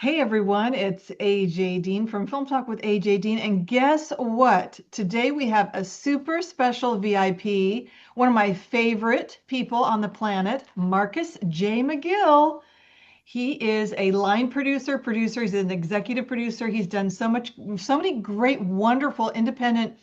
Hey everyone, it's AJ Dean from Film Talk with AJ Dean. And guess what? Today we have a super special VIP, one of my favorite people on the planet, Marcus J. McGill. He is a line producer, he's an executive producer. He's done so many great, wonderful independent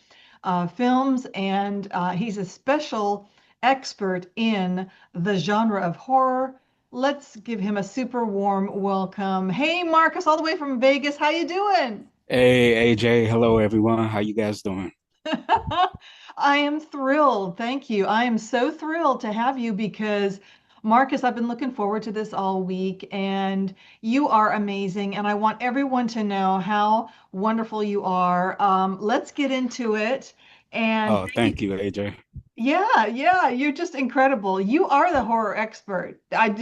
films, and he's a special expert in the genre of horror. Let's give him a super warm welcome. Hey, Marcus, all the way from Vegas. How you doing? Hey AJ, hello everyone. How you guys doing? I am thrilled. Thank you. I am so thrilled to have you because, Marcus, I've been looking forward to this all week, and you are amazing. And I want everyone to know how wonderful you are. Let's get into it. And Oh, thank you, AJ. yeah, you're just incredible. You are the horror expert. Have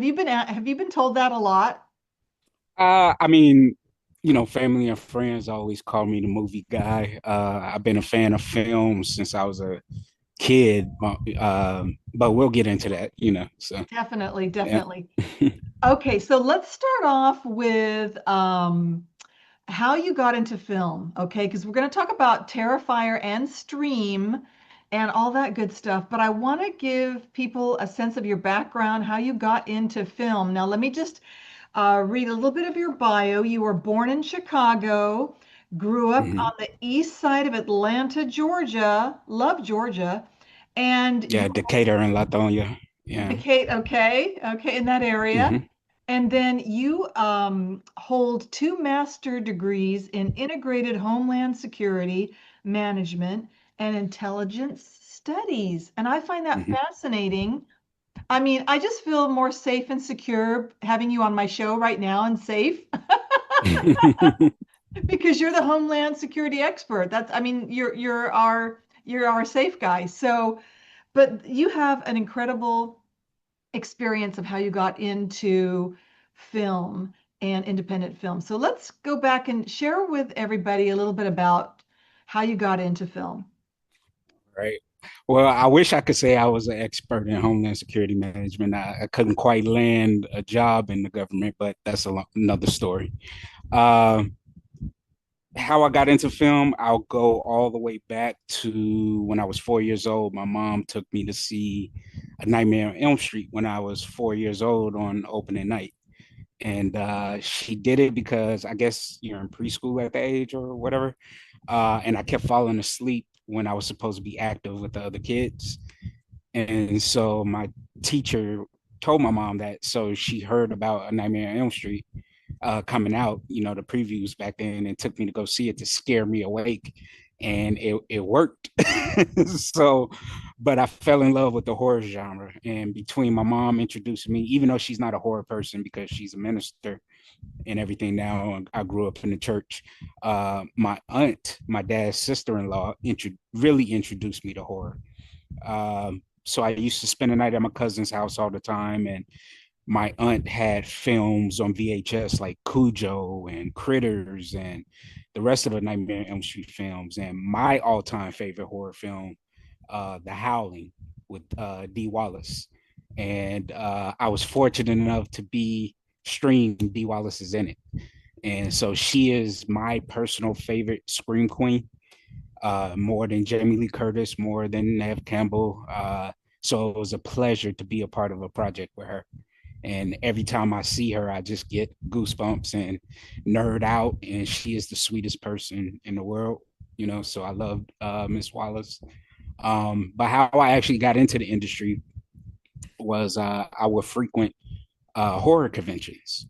you been told that a lot? I mean, family and friends always call me the movie guy. I've been a fan of film since I was a kid, but we'll get into that, So Definitely, yeah. definitely. Okay, so let's start off with how you got into film, okay? Because we're going to talk about Terrifier and Stream and all that good stuff, but I want to give people a sense of your background, how you got into film. Now, let me just read a little bit of your bio. You were born in Chicago, grew up hmm on the east side of Atlanta, Georgia, love Georgia, and you Yeah, Decatur and Latonia. Yeah. Kate, okay, in that area. hmm And then you hold two master degrees in integrated homeland security management and intelligence studies. And I find that hmm fascinating. I mean, I just feel more safe and secure having you on my show right now and safe because you're the homeland security expert. I mean, you're our safe guy. So, but you have an incredible experience of how you got into film and independent film. So let's go back and share with everybody a little bit about how you got into film. Right. Well, I wish I could say I was an expert in Homeland Security management. I couldn't quite land a job in the government, but that's another story. Um, how I got into film, I'll go all the way back to when I was 4 years old. My mom took me to see A Nightmare on Elm Street when I was 4 years old on opening night. And she did it because I guess you're in preschool at the age or whatever. And I kept falling asleep when I was supposed to be active with the other kids. And so my teacher told my mom that. So she heard about A Nightmare on Elm Street coming out, the previews back then, and took me to go see it to scare me awake. And it worked. So, but I fell in love with the horror genre. And between my mom introducing me, even though she's not a horror person because she's a minister and everything now, I grew up in the church. My aunt, my dad's sister in law, really introduced me to horror. So I used to spend the night at my cousin's house all the time, and my aunt had films on VHS like Cujo and Critters and the rest of the Nightmare on Elm Street films. And my all-time favorite horror film, The Howling, with Dee Wallace. And I was fortunate enough to be streamed. Dee Wallace is in it, and so she is my personal favorite scream queen, more than Jamie Lee Curtis, more than Nev Campbell. So it was a pleasure to be a part of a project with her. And every time I see her, I just get goosebumps and nerd out. And she is the sweetest person in the world, So I loved Miss Wallace. But how I actually got into the industry was I would frequent horror conventions.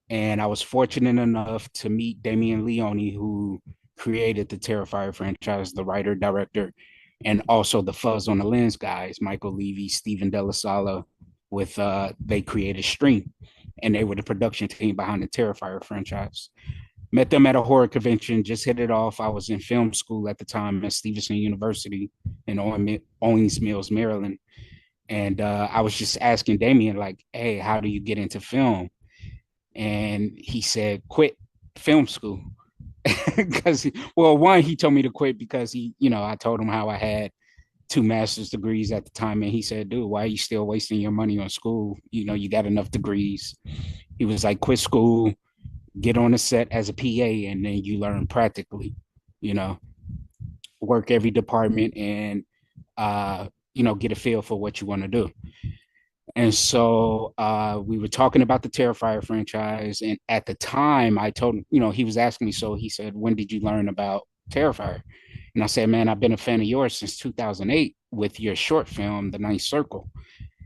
And I was fortunate enough to meet Damien Leone, who created the Terrifier franchise, the writer, director, and also the Fuzz on the Lens guys, Michael Levy, Stephen Delasala, with they created Stream, and they were the production team behind the Terrifier franchise. Met them at a horror convention, just hit it off. I was in film school at the time at Stevenson University in Owings Mills, Maryland. And I was just asking Damien, like, hey, how do you get into film? And he said, quit film school. Because, well, one, he told me to quit because I told him how I had two master's degrees at the time. And he said, dude, why are you still wasting your money on school? You got enough degrees. He was like, quit school, get on the set as a PA, and then you learn practically, you know, work every department and, get a feel for what you want to do. And so we were talking about the Terrifier franchise. And at the time, I told him, he was asking me, so he said, when did you learn about Terrifier? And I said, man, I've been a fan of yours since 2008 with your short film, The Ninth Circle.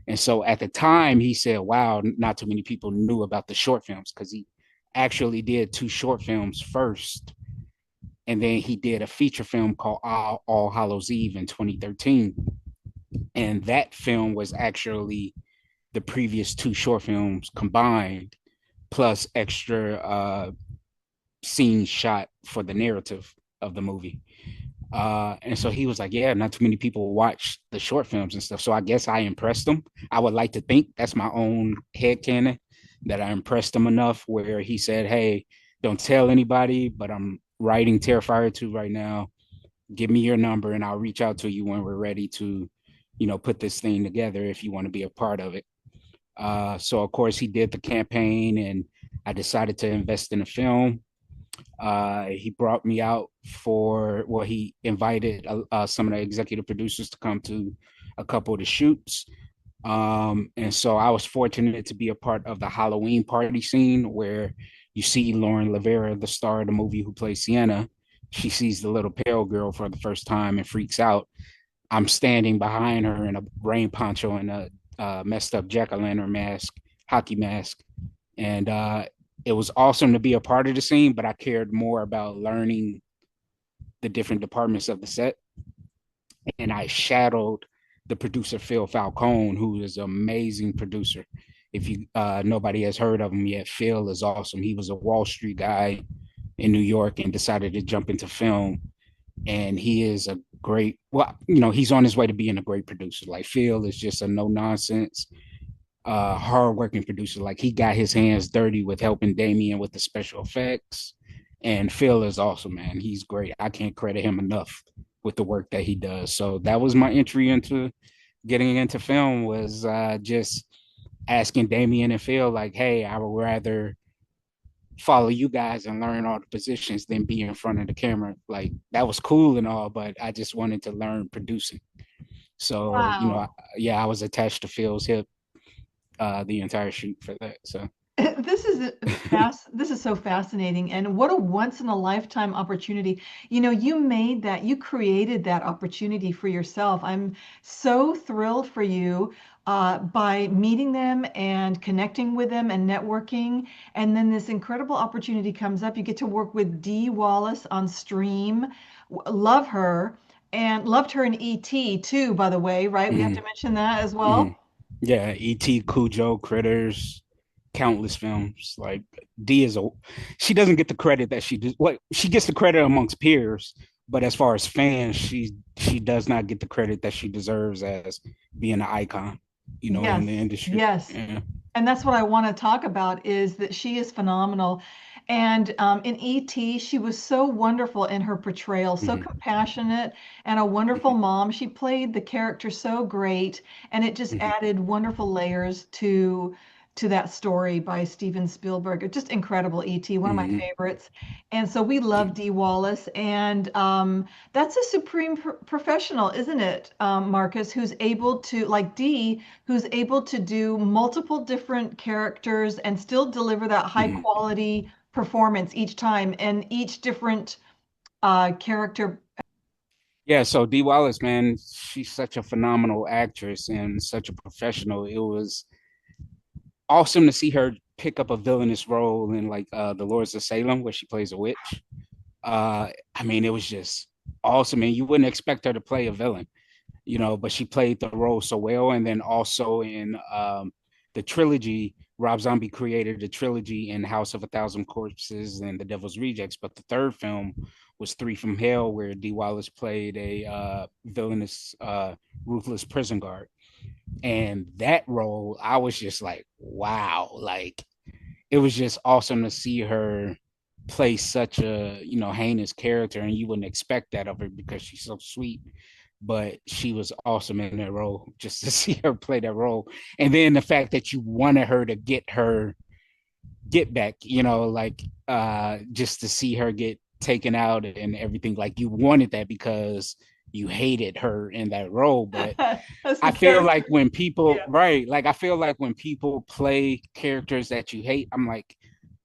And so at the time, he said, wow, not too many people knew about the short films because he actually did two short films first. And then he did a feature film called All Hallows Eve in 2013. And that film was actually the previous two short films combined, plus extra scenes shot for the narrative of the movie. And so he was like, yeah, not too many people watch the short films and stuff. So I guess I impressed him. I would like to think that's my own headcanon that I impressed him enough where he said, hey, don't tell anybody, but I'm writing Terrifier 2 right now. Give me your number and I'll reach out to you when we're ready to, put this thing together if you want to be a part of it. So of course he did the campaign and I decided to invest in the film. He brought me out he invited some of the executive producers to come to a couple of the shoots. And so I was fortunate to be a part of the Halloween party scene where you see Lauren Lavera, the star of the movie who plays Sienna. She sees the little pale girl for the first time and freaks out. I'm standing behind her in a rain poncho and a messed up jack-o'-lantern mask, hockey mask. And it was awesome to be a part of the scene, but I cared more about learning the different departments of the set. And I shadowed the producer, Phil Falcone, who is an amazing producer. If you nobody has heard of him yet, Phil is awesome. He was a Wall Street guy in New York and decided to jump into film. And he is a great, well, he's on his way to being a great producer. Like Phil is just a no nonsense, hardworking producer. Like he got his hands dirty with helping Damien with the special effects. And Phil is awesome, man. He's great. I can't credit him enough with the work that he does. So that was my entry into getting into film was just asking Damien and Phil, like, hey, I would rather follow you guys and learn all the positions than be in front of the camera. Like that was cool and all, but I just wanted to learn producing. So, Wow. yeah, I was attached to Phil's hip the entire shoot for that. So This is so fascinating, and what a once in a lifetime opportunity. You made that, you created that opportunity for yourself. I'm so thrilled for you by meeting them and connecting with them and networking. And then this incredible opportunity comes up. You get to work with Dee Wallace on Stream. Love her and loved her in ET too, by the way, right? We have to mm-hmm, mention that as mm-hmm. well. Yeah, E.T., Cujo, Critters, countless films. Like D is a, she doesn't get the credit that she does. What she gets the credit amongst peers, but as far as fans, she does not get the credit that she deserves as being an icon, in the Yes, industry. yes. Yeah. And that's what I want to talk about is that she is phenomenal. And in E.T., she was so wonderful in her portrayal, so Mm-hmm, compassionate and a wonderful mom. She played the character so great, and it just mm-hmm, added wonderful layers to that story by Steven Spielberg. Just incredible, E.T., one of my mm-hmm, favorites. And so we love Dee Wallace, and that's a supreme professional, isn't it, Marcus, who's able to, like Dee, who's able to do multiple different characters and still deliver that high mm-hmm. quality performance each time and each different character. Yeah, so Dee Wallace, man, she's such a phenomenal actress and such a professional. It was awesome to see her pick up a villainous role in like The Lords of Salem, where she plays a witch. I mean, it was just awesome, and you wouldn't expect her to play a villain, but she played the role so well. And then also in the trilogy, Rob Zombie created a trilogy in House of a Thousand Corpses and The Devil's Rejects, but the third film was Three from Hell, where Dee Wallace played a villainous, ruthless prison guard. And that role, I was just like, wow, like it was just awesome to see her play such a heinous character, and you wouldn't expect that of her because she's so sweet, but she was awesome in that role. Just to see her play that role, and then the fact that you wanted her to get her get back, like just to see her get taken out and everything. Like you wanted that because you hated her in that role. But That's the I feel like character. when people, Yeah. right, like I feel like when people play characters that you hate, I'm like,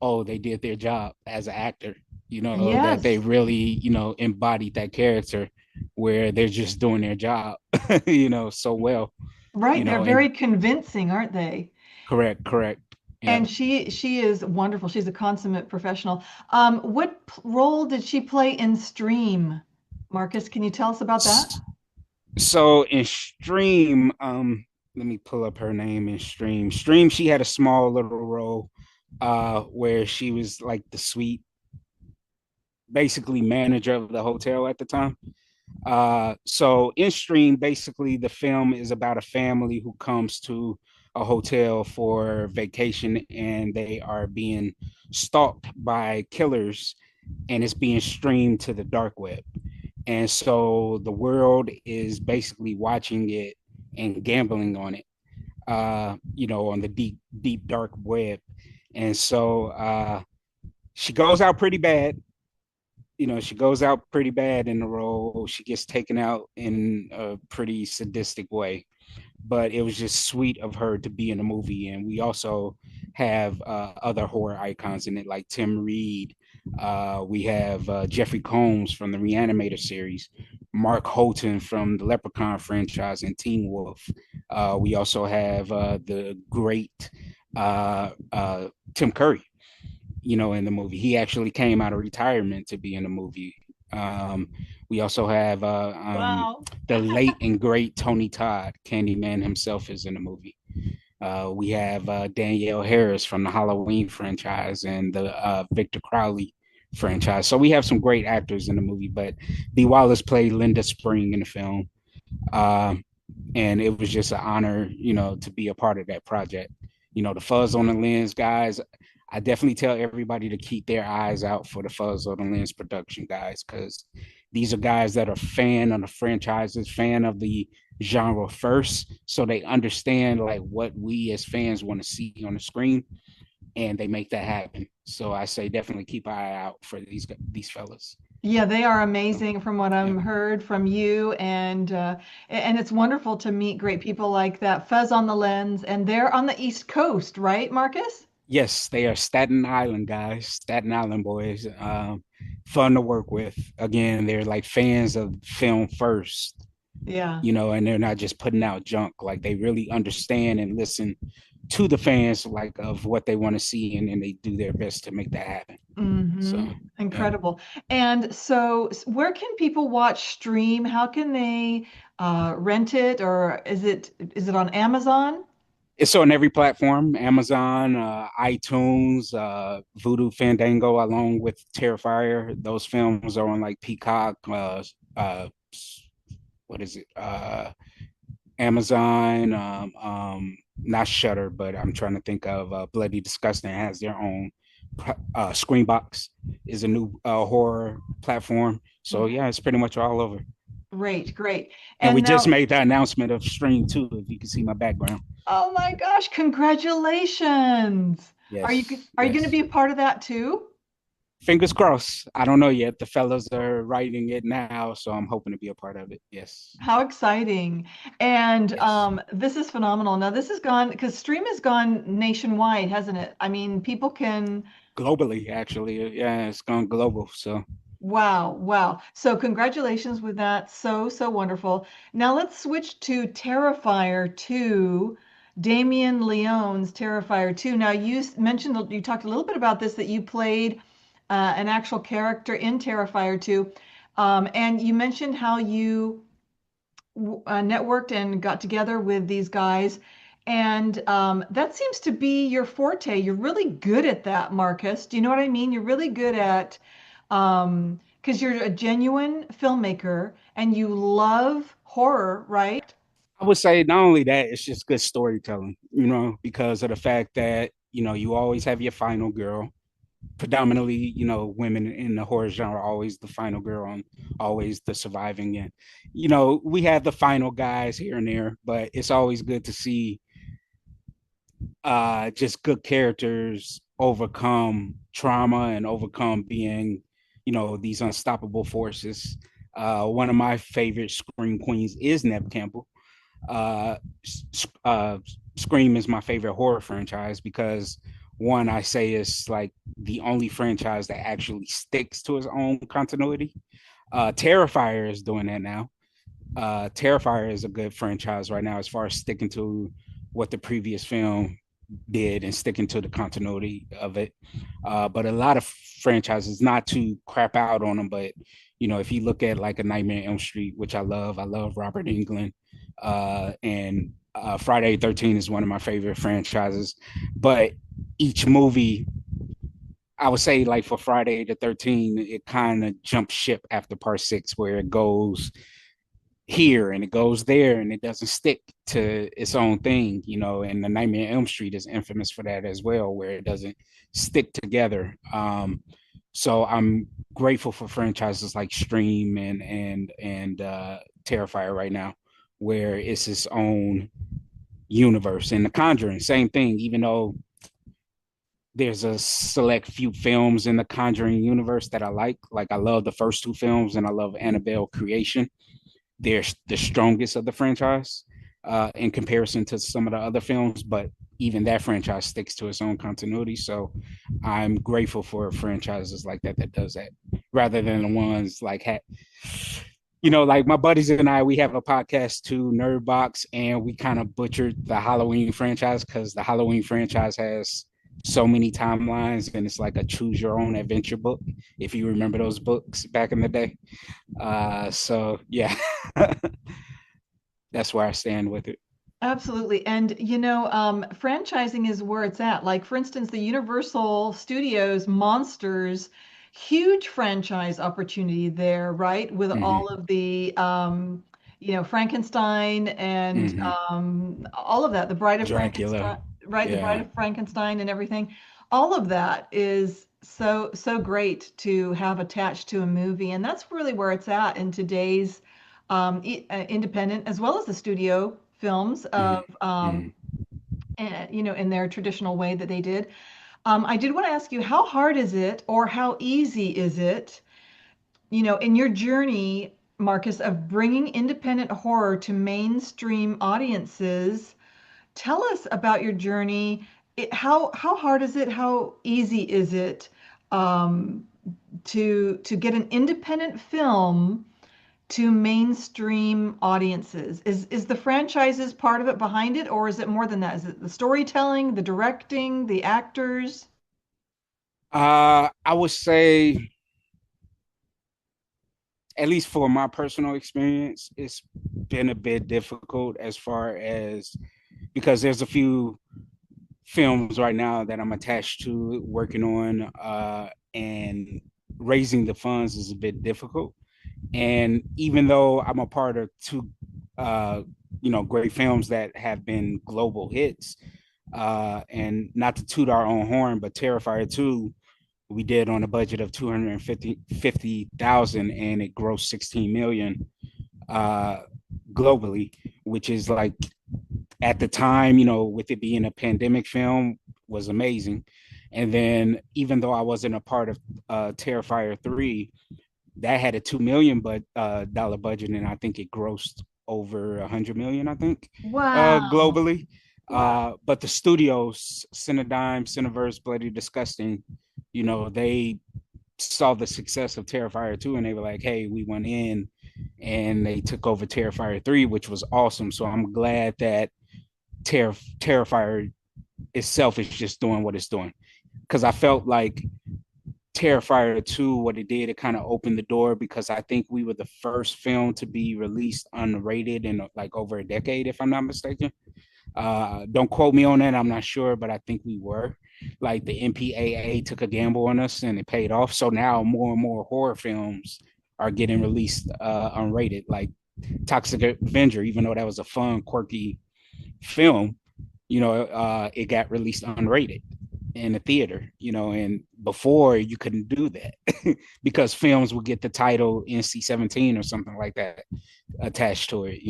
oh, they did their job as an actor, that they Yes. really, embodied that character where they're just doing their job, so well, Right. They're and very convincing, aren't they? correct, correct. Yeah. And she is wonderful. She's a consummate professional. What role did she play in Stream? Marcus, can you tell us about that? So in Stream, let me pull up her name in Stream. Stream, she had a small little role where she was like the sweet, basically manager of the hotel at the time. So in Stream, basically the film is about a family who comes to a hotel for vacation and they are being stalked by killers and it's being streamed to the dark web. And so the world is basically watching it and gambling on it, on the deep, deep, dark web. And so she goes out pretty bad. She goes out pretty bad in the role. She gets taken out in a pretty sadistic way. But it was just sweet of her to be in the movie. And we also have other horror icons in it, like Tim Reed. We have Jeffrey Combs from the Reanimator series, Mark Holton from the Leprechaun franchise, and Teen Wolf. We also have the great Tim Curry, in the movie. He actually came out of retirement to be in the movie. Um, we also have Wow. the late and great Tony Todd, Candyman himself, is in the movie. We have Danielle Harris from the Halloween franchise and the Victor Crowley franchise. So we have some great actors in the movie, but Dee Wallace played Linda Spring in the film. Um, and it was just an honor, to be a part of that project. The Fuzz on the Lens guys, I definitely tell everybody to keep their eyes out for the Fuzz on the Lens production guys, because these are guys that are fan of the franchises, fan of the genre first, so they understand like what we as fans want to see on the screen, and they make that happen. So I say definitely keep an eye out for these fellas. Yeah, they are So, amazing from what yeah. I'm heard from you, and it's wonderful to meet great people like that. Fez on the Lens, and they're on the East Coast, right, Marcus? Yes, they are Staten Island guys, Staten Island boys. Fun to work with. Again, they're like fans of film first, Yeah. and they're not just putting out junk. Like they really understand and listen to the fans, like of what they want to see, and they do their best to make that happen. So, yeah. Incredible. And so, where can people watch Stream? How can they rent it, or is it on Amazon? It's on every platform: Amazon, iTunes, Voodoo Fandango, along with Terrifier. Those films are on like Peacock. What is it? Amazon, not Shutter, but I'm trying to think of Bloody Disgusting has their own. Screenbox is a new horror platform. So yeah, it's pretty much all over. Great, great. And And we just now, made the announcement of Stream too, if you can see my background. oh my gosh, congratulations. Yes, Are you going to yes. be a part of that too? Fingers crossed. I don't know yet. The fellas are writing it now, so I'm hoping to be a part of it. Yes, How exciting. And yes. this is phenomenal. Now, this has gone because Stream has gone nationwide, hasn't it? I mean, people can, Globally, actually, yeah, it's gone global. So wow, wow. So, congratulations with that. So, so wonderful. Now, let's switch to Terrifier 2, Damien Leone's Terrifier 2. Now, mentioned, you talked a little bit about this, that you played an actual character in Terrifier 2. And you mentioned how you networked and got together with these guys. And that seems to be your forte. You're really good at that, Marcus. Do you know what I mean? You're really good at, because you're a genuine filmmaker and you love horror, right? I would say not only that, it's just good storytelling, because of the fact that, you always have your final girl. Predominantly, women in the horror genre are always the final girl and always the surviving. And, we have the final guys here and there, but it's always good to see just good characters overcome trauma and overcome being, these unstoppable forces. One of my favorite scream queens is Neve Campbell. uh, uh, Scream is my favorite horror franchise because one, I say is like the only franchise that actually sticks to its own continuity. Terrifier is doing that now. Terrifier is a good franchise right now as far as sticking to what the previous film did and sticking to the continuity of it. But a lot of franchises, not to crap out on them, but if you look at like a Nightmare on Elm Street, which I love Robert Englund, and Friday 13 is one of my favorite franchises. But each movie, I would say, like for Friday the 13th, it kind of jumps ship after part six, where it goes here and it goes there and it doesn't stick to its own thing, and the Nightmare on Elm Street is infamous for that as well, where it doesn't stick together. So I'm grateful for franchises like Stream and Terrifier right now, where it's its own universe. And The Conjuring, same thing, even though there's a select few films in the Conjuring universe that I like. Like I love the first two films and I love Annabelle Creation. They're the strongest of the franchise in comparison to some of the other films, but even that franchise sticks to its own continuity. So I'm grateful for franchises like that that does that, rather than the ones like like my buddies and I, we have a podcast too, Nerd Box, and we kind of butchered the Halloween franchise because the Halloween franchise has so many timelines and it's like a choose your own adventure book, if you remember those books back in the day. So yeah, that's where I stand with it. Absolutely. And franchising is where it's at. Like, for instance, the Universal Studios Monsters, huge franchise opportunity there, right? With all Mm-hmm. of the, Frankenstein and Mm-hmm. all of that, the Bride of Dracula. Frankenstein, right? The Bride Yeah. of Frankenstein and everything. All of that is so, so great to have attached to a movie. And that's really where it's at in today's independent as well as the studio films of Mm-hmm. in their traditional way that they did. I did want to ask you, how hard is it or how easy is it, in your journey, Marcus, of bringing independent horror to mainstream audiences? Tell us about your journey. How hard is it? How easy is it um, to get an independent film to mainstream audiences? Is the franchises part of it, behind it, or is it more than that? Is it the storytelling, the directing, the actors? I would say, at least for my personal experience, it's been a bit difficult as far as because there's a few films right now that I'm attached to working on, and raising the funds is a bit difficult. And even though I'm a part of two, uh, great films that have been global hits, and not to toot our own horn, but Terrifier 2, we did on a budget of 250,000 and it grossed 16 million uh, globally, which is like at the time, with it being a pandemic film, was amazing. And then even though I wasn't a part of Terrifier 3, that had a 2 million dollar budget, and I think it grossed over 100 million, I think, Wow. globally. Wow. But the studios, Cinedigm, Cineverse, Bloody Disgusting, they saw the success of Terrifier 2 and they were like, hey, we went in and they took over Terrifier 3, which was awesome. So I'm glad that Terrifier itself is just doing what it's doing. Because I felt like Terrifier 2, what it did, it kind of opened the door because I think we were the first film to be released unrated in like over a decade, if I'm not mistaken. Don't quote me on that. I'm not sure, but I think we were. Like the MPAA took a gamble on us and it paid off. So now more and more horror films are getting released unrated. Like Toxic Avenger, even though that was a fun, quirky film, it got released unrated in the theater, and before you couldn't do that because films would get the title NC-17 or something like that attached to it,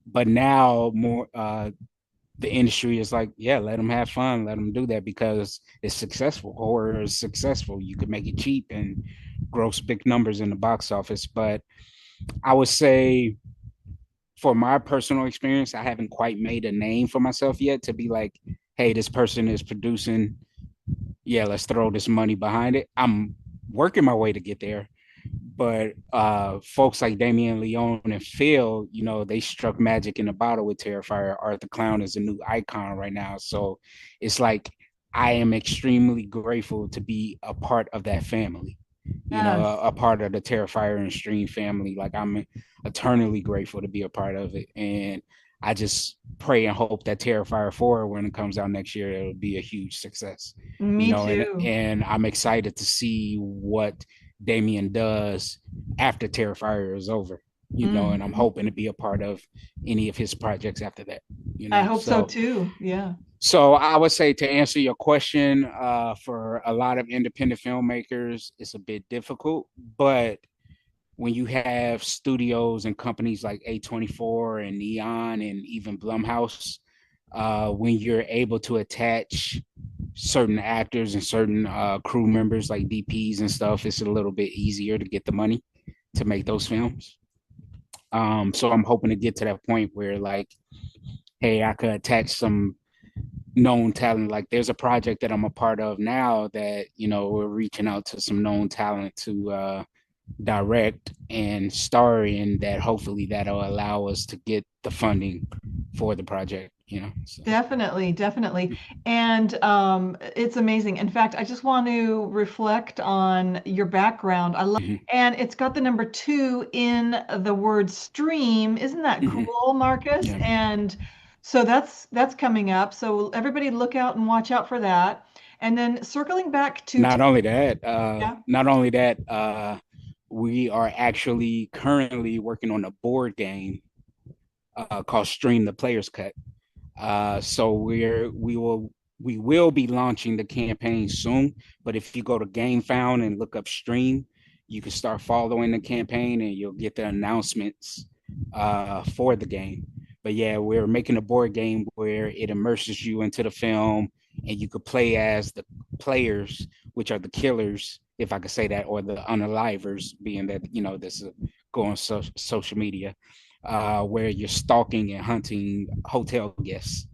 but now more the industry is like, yeah, let them have fun, let them do that because it's successful. Horror is successful. You could make it cheap and gross big numbers in the box office. But I would say, for my personal experience, I haven't quite made a name for myself yet to be like, hey, this person is producing. Yeah, let's throw this money behind it. I'm working my way to get there. But folks like Damien Leone and Phil, they struck magic in the bottle with Terrifier. Art the Clown is a new icon right now. So it's like I am extremely grateful to be a part of that family, Yes. a part of the Terrifier and Stream family. Like I'm eternally grateful to be a part of it. And I just pray and hope that Terrifier 4, when it comes out next year, it'll be a huge success. Me And too. I'm excited to see what Damien does after Terrifier is over. And I'm Mhm. hoping to be a part of any of his projects after that. I hope so So too. Yeah. I would say, to answer your question, for a lot of independent filmmakers, it's a bit difficult. But when you have studios and companies like A24 and Neon and even Blumhouse, when you're able to attach certain actors and certain crew members like DPs and stuff, it's a little bit easier to get the money to make those films. So I'm hoping to get to that point where, like, hey, I could attach some known talent. Like, there's a project that I'm a part of now that, we're reaching out to some known talent to direct and star in that. Hopefully that'll allow us to get the funding for the project. So Definitely, definitely. And it's amazing. In fact, I just want to reflect on your background. I love, mhm, and it's got the number two in the word stream. Isn't that mhm, cool, Marcus? yeah. And so that's coming up. So everybody look out and watch out for that. And then circling back to, yeah. Not only that, we are actually currently working on a board game called Stream the Player's Cut. So we will be launching the campaign soon. But if you go to GameFound and look up Stream, you can start following the campaign and you'll get the announcements for the game. But yeah, we're making a board game where it immerses you into the film, and you could play as the players, which are the killers, if I could say that, or the unalivers, being that this is going social media, where you're stalking and hunting hotel guests,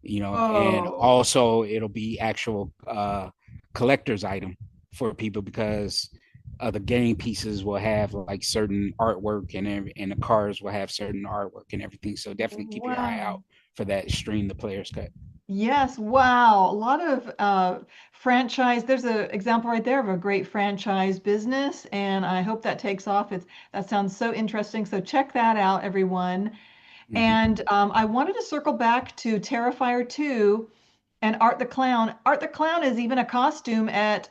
and Oh, also it'll be actual collector's item for people, because the game pieces will have like certain artwork, and the cars will have certain artwork and everything. So definitely keep your eye wow. out for that. Stream the Player's Cut. Yes, wow. A lot of franchise. There's an example right there of a great franchise business, and I hope that takes off. That sounds so interesting. So check that out, everyone. Mm-hmm. And I wanted to circle back to Terrifier 2 and Art the Clown. Art the Clown is even a costume at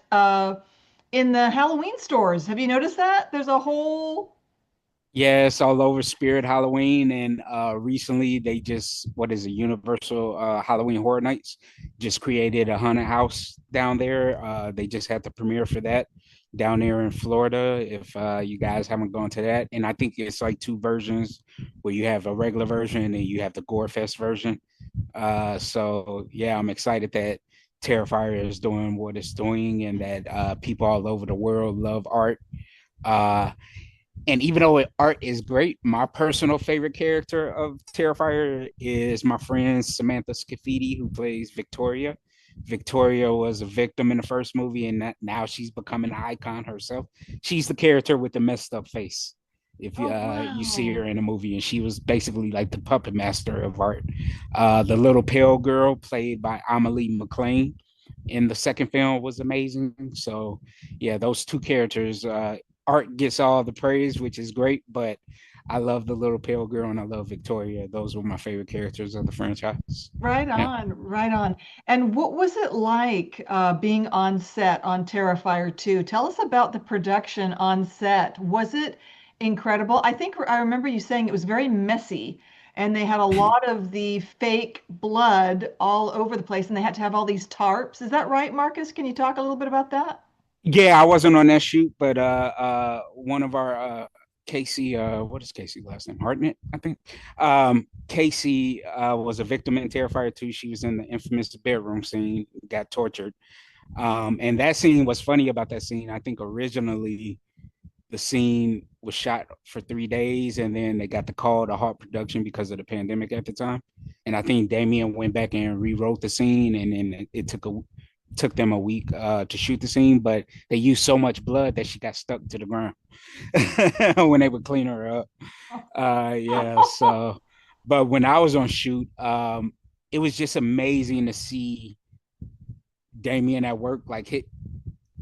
in the Halloween stores. Have you noticed that? There's a whole Yeah, it's all over Spirit Halloween, and recently they just, what is it, Universal Halloween Horror Nights, just created a haunted house down there. They just had the premiere for that down there in Florida. If you guys haven't gone to that, and I think it's like two versions, where you have a regular version and you have the Gore Fest version. So yeah, I'm excited that Terrifier is doing what it's doing, and that people all over the world love art. Uh, and even though art is great, my personal favorite character of Terrifier is my friend Samantha Scafidi, who plays Victoria. Victoria was a victim in the first movie, and now she's becoming an icon herself. She's the character with the messed up face. If oh you see her wow. in a movie, and she was basically like the puppet master of art. The little pale girl, played by Amelie McLean, in the second film, was amazing. So yeah, those two characters, art gets all the praise, which is great, but I love the little pale girl and I love Victoria. Those were my favorite characters of the franchise. Right Yeah. on, right on. And what was it like being on set on Terrifier 2? Tell us about the production on set. Was it incredible? I think I remember you saying it was very messy and they had a lot of the fake blood all over the place and they had to have all these tarps. Is that right, Marcus? Can you talk a little bit about that? Yeah, I wasn't on that shoot, but one of our Casey, what is Casey last name? Hartnett, I think. Casey was a victim in Terrifier 2. She was in the infamous bedroom scene, got tortured. And that scene, was funny about that scene, I think originally the scene was shot for 3 days, and then they got the call to halt production because of the pandemic at the time. And I think Damien went back and rewrote the scene, and then it took them a week to shoot the scene, but they used so much blood that she got stuck to the ground when they would clean her up. Yeah, so but when I was on shoot, it was just amazing to see Damien at work. Like hit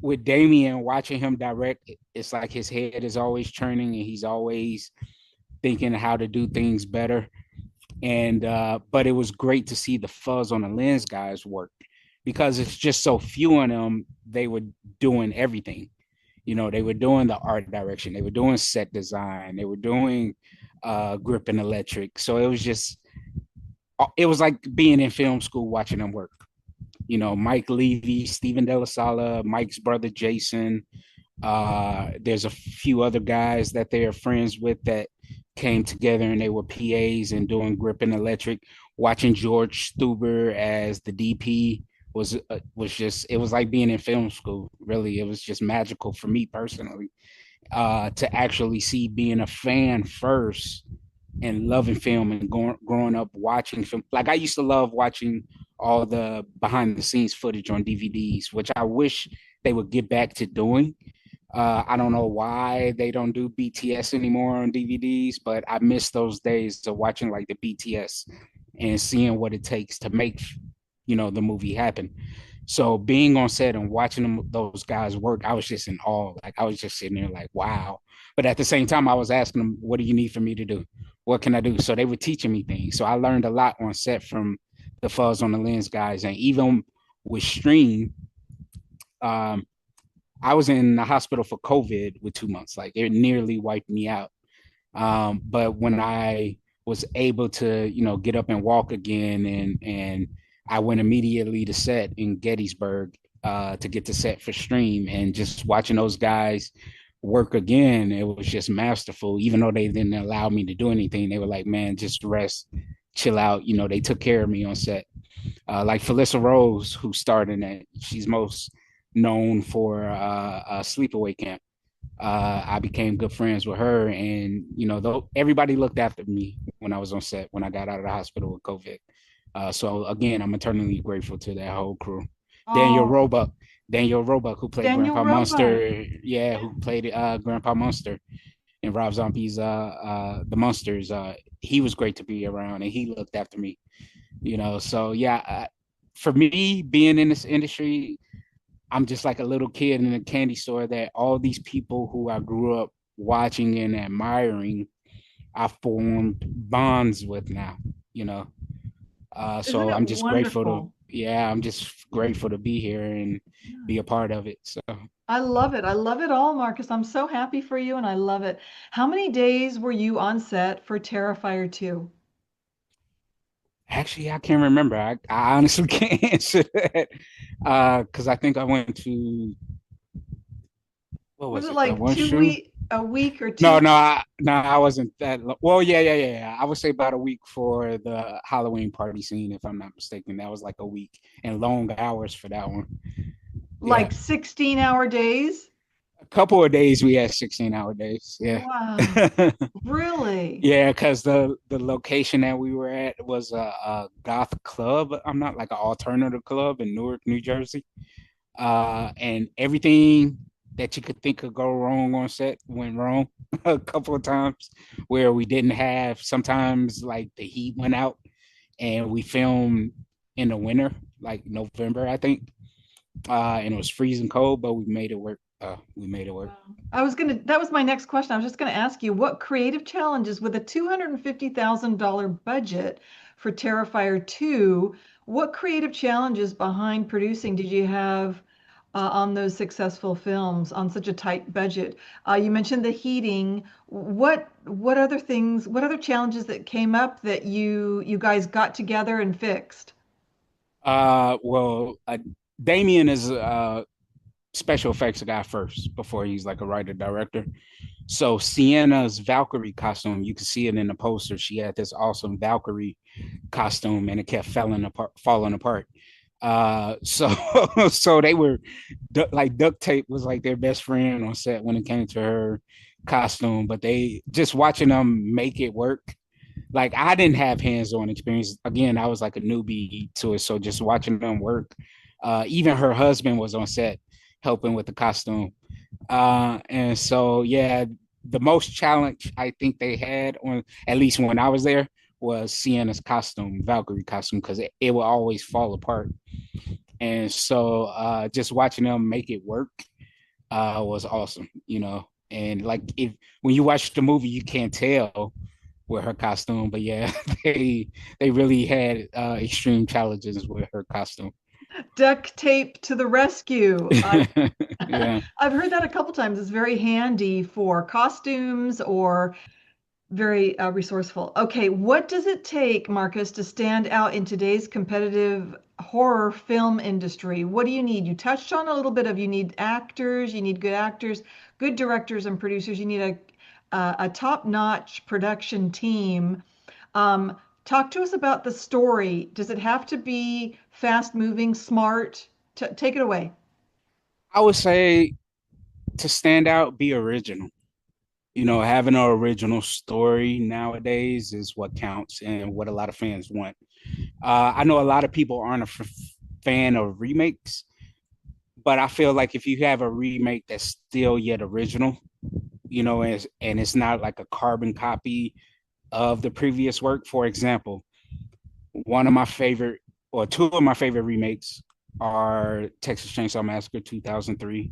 with Damien, watching him direct, it's like his head is always churning and he's always thinking how to do things better. And but it was great to see the fuzz on the lens guys work because it's just so few of them. They were doing everything. You know, they were doing the art direction, they were doing set design, they were doing grip and electric. So it was like being in film school watching them work. You know, Mike Levy, Steven De La Sala, Mike's brother Jason. There's a few other guys that they're friends with that came together and they were PAs and doing grip and electric. Watching George Stuber as the DP was just, it was like being in film school. Really, it was just magical for me personally to actually see, being a fan first and loving film and growing up watching film. Like I used to love watching all the behind the scenes footage on DVDs, which I wish they would get back to doing. I don't know why they don't do BTS anymore on DVDs, but I miss those days of watching like the BTS and seeing what it takes to make, the movie happen. So being on set and watching those guys work, I was just in awe. Like I was just sitting there like, wow. But at the same time, I was asking them, what do you need for me to do? What can I do? So they were teaching me things. So I learned a lot on set from the fuzz on the lens guys. And even with Stream, um, I was in the hospital for COVID with 2 months. Like it nearly wiped me out. But when I was able to, get up and walk again, and I went immediately to set in Gettysburg to get to set for Stream, and just watching those guys work again, it was just masterful. Even though they didn't allow me to do anything, they were like, "Man, just rest, chill out." They took care of me on set. Like Felissa Rose, who starred in it, she's most known for Sleepaway Camp. I became good friends with her, and though everybody looked after me when I was on set when I got out of the hospital with COVID. So again, I'm eternally grateful to that whole crew. Daniel Oh, Roebuck, Daniel Roebuck, who played Daniel Grandpa Roebuck. Munster, yeah, who played Grandpa Munster in Rob Zombie's The Munsters. He was great to be around, and he looked after me. So yeah, for me being in this industry, I'm just like a little kid in a candy store that all these people who I grew up watching and admiring, I formed bonds with now, you know. Isn't So it I'm just grateful to, wonderful? yeah, I'm just grateful to be here and Yeah. be a part of it. So I love it. I love it all, Marcus. I'm so happy for you and I love it. How many days were you on set for Terrifier 2? actually, I can't remember. I honestly can't answer that because I think I went to, what Was was it it? That like one shoe? a week or No, 2 weeks? no, I wasn't that. Well, yeah. I would say about a week for the Halloween party scene, if I'm not mistaken. That was like a week and long hours for that one. Yeah, Like 16-hour days? a couple of days we had 16-hour days. Yeah, Wow. Really? yeah, because the location that we were at was a goth club. I'm not like an alternative club in Newark, New Jersey. And everything that you could think could go wrong on set went wrong a couple of times, where we didn't have, sometimes like the heat went out and we filmed in the winter, like November, I think. And it was freezing cold, but we made it work. We made it work. Wow. That was my next question. I was just gonna ask you, what creative challenges with a $250,000 budget for Terrifier 2, what creative challenges behind producing did you have on those successful films on such a tight budget? You mentioned the heating. What other things, what other challenges that came up that you guys got together and fixed? Well, Damien is special effects guy first before he's like a writer director. So Sienna's Valkyrie costume, you can see it in the poster. She had this awesome Valkyrie costume, and it kept falling apart. So so they were like duct tape was like their best friend on set when it came to her costume. But they just watching them make it work. Like I didn't have hands-on experience. Again, I was like a newbie to it, so just watching them work. Even her husband was on set helping with the costume. And so, yeah, the most challenge I think they had on, at least when I was there, was Sienna's costume, Valkyrie costume, because it would always fall apart. And so, just watching them make it work was awesome, you know. And like, if when you watch the movie, you can't tell with her costume, but yeah, they really had extreme challenges with her costume. Duct tape to the rescue. Yeah. I've heard that a couple times. It's very handy for costumes or very resourceful. Okay, what does it take, Marcus, to stand out in today's competitive horror film industry? What do you need? You touched on a little bit of you need actors, you need good actors, good directors and producers. You need a top-notch production team. Talk to us about the story. Does it have to be fast-moving, smart? Take it away. I would say to stand out, be original. You know, having an original story nowadays is what counts and what a lot of fans want. I know a lot of people aren't fan of remakes, but I feel like if you have a remake that's still yet original, you know, and it's not like a carbon copy of the previous work. For example, one of my favorite or two of my favorite remakes are Texas Chainsaw Massacre 2003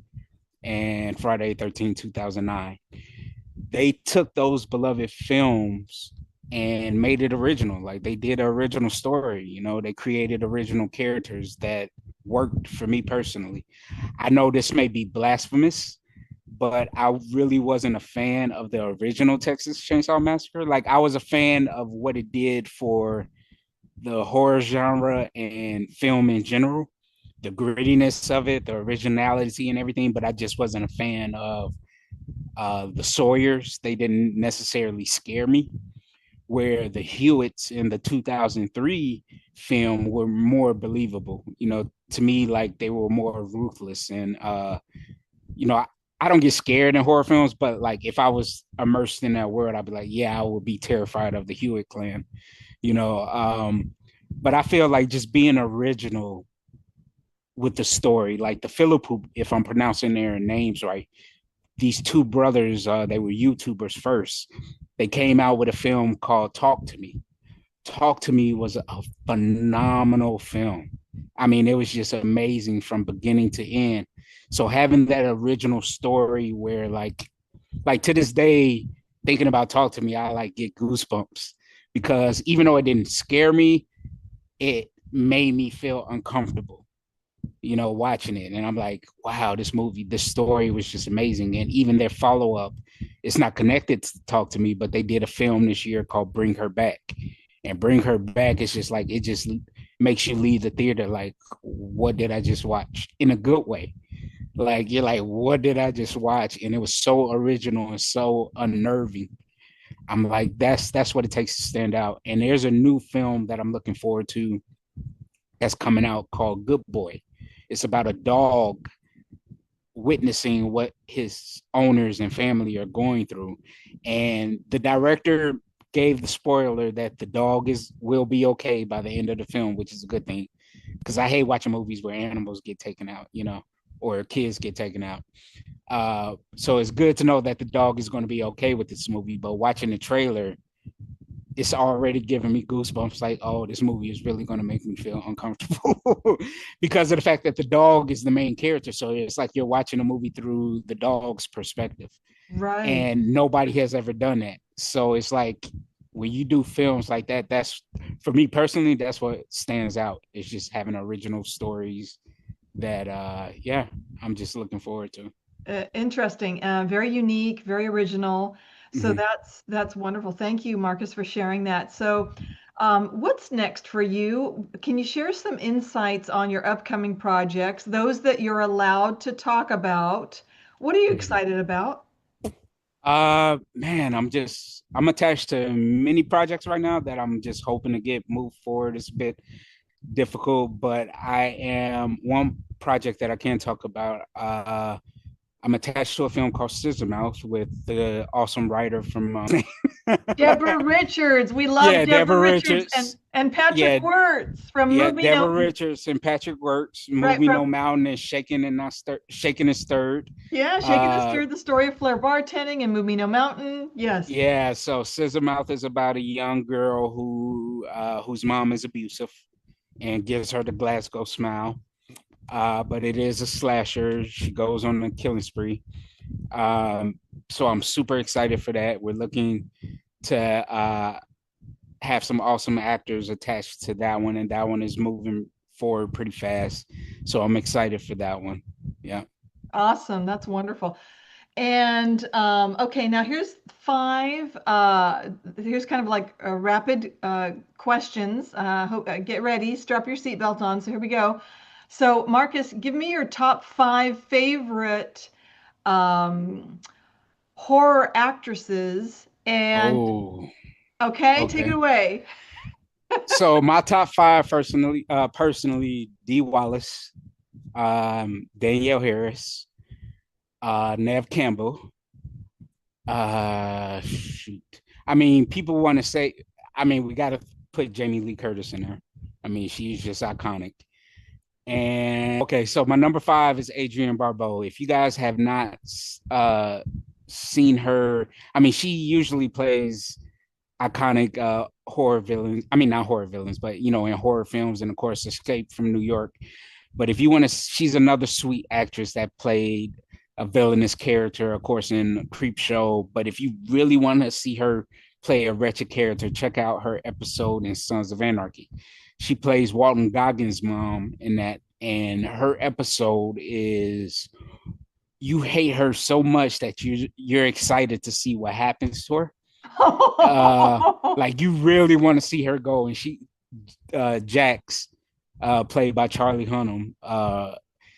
and Friday 13 2009. They took those beloved films and made it original. Like they did an original story, you know, they created original characters that worked for me personally. I know this may be blasphemous, but I really wasn't a fan of the original Texas Chainsaw Massacre. Like I was a fan of what it did for the horror genre and film in general, the grittiness of it, the originality and everything, but I just wasn't a fan of the Sawyers. They didn't necessarily scare me. Where the Hewitts in the 2003 film were more believable, you know, to me, like they were more ruthless. And, you know, I don't get scared in horror films, but like if I was immersed in that world, I'd be like, yeah, I would be terrified of the Hewitt clan, you know. But I feel like just being original with the story, like the Philippou, if I'm pronouncing their names right, these two brothers, they were YouTubers first. They came out with a film called Talk to Me. Talk to Me was a phenomenal film. I mean, it was just amazing from beginning to end. So having that original story where like to this day, thinking about Talk to Me, I like get goosebumps because even though it didn't scare me, it made me feel uncomfortable, you know, watching it. And I'm like, wow, this movie, this story was just amazing. And even their follow up, it's not connected to Talk to Me, but they did a film this year called Bring Her Back. And Bring Her Back is just like, it just makes you leave the theater like, what did I just watch? In a good way. Like, you're like, what did I just watch? And it was so original and so unnerving. I'm like, that's what it takes to stand out. And there's a new film that I'm looking forward to that's coming out called Good Boy. It's about a dog witnessing what his owners and family are going through. And the director gave the spoiler that the dog is will be okay by the end of the film, which is a good thing. Because I hate watching movies where animals get taken out, you know, or kids get taken out. So it's good to know that the dog is going to be okay with this movie. But watching the trailer, it's already giving me goosebumps like, oh, this movie is really going to make me feel uncomfortable because of the fact that the dog is the main character. So it's like you're watching a movie through the dog's perspective, Right. and nobody has ever done that. So it's like when you do films like that, that's for me personally, that's what stands out. It's just having original stories that, yeah, I'm just looking forward to. Interesting, very unique, very original. So Mm-hmm. that's wonderful. Thank you, Marcus, for sharing that. So What's next for you? Can you share some insights on your upcoming projects, those that you're allowed to talk about? What are you Mhm. excited about? Man, I'm attached to many projects right now that I'm just hoping to get moved forward. It's a bit difficult, but I am one project that I can talk about. I'm attached to a film called Scissor Mouth with the awesome writer from Deborah Richards. We love yeah, Deborah Deborah Richards and Richards. Patrick Yeah, Wirtz from yeah, Movie Deborah No, Richards and Patrick Works, right movie No from Mountain and Shaking and Stirred. yeah, Shaking the Uh, Stir, the story of Flair bartending and Movie No Mountain. Yes. yeah, so Scissor Mouth is about a young girl whose mom is abusive and gives her the Glasgow smile. But it is a slasher. She goes on a killing spree. Um, so I'm super excited for that. We're looking to have some awesome actors attached to that one, and that one is moving forward pretty fast. So I'm excited for that one. Yeah. Awesome. That's wonderful. And okay, now here's five. Here's kind of like rapid questions. Get ready, strap your seatbelt on. So here we go. So Marcus, give me your top five favorite um, horror actresses. And Oh, okay, take it okay. away. So my top five personally, Dee Wallace, Danielle Harris, Nev Campbell. Shoot. I mean, people want to say. I mean, we got to put Jamie Lee Curtis in there. I mean, she's just iconic. And okay, so my number five is Adrienne Barbeau. If you guys have not seen her, I mean, she usually plays iconic horror villains. I mean, not horror villains, but in horror films, and of course, Escape from New York. But if you want to, she's another sweet actress that played a villainous character, of course, in Creep Show. But if you really want to see her play a wretched character, check out her episode in Sons of Anarchy. She plays Walton Goggins' mom in that, and her episode is you hate her so much that you're excited to see what happens to her. Like you really want to see her go, and she Jax, played by Charlie Hunnam,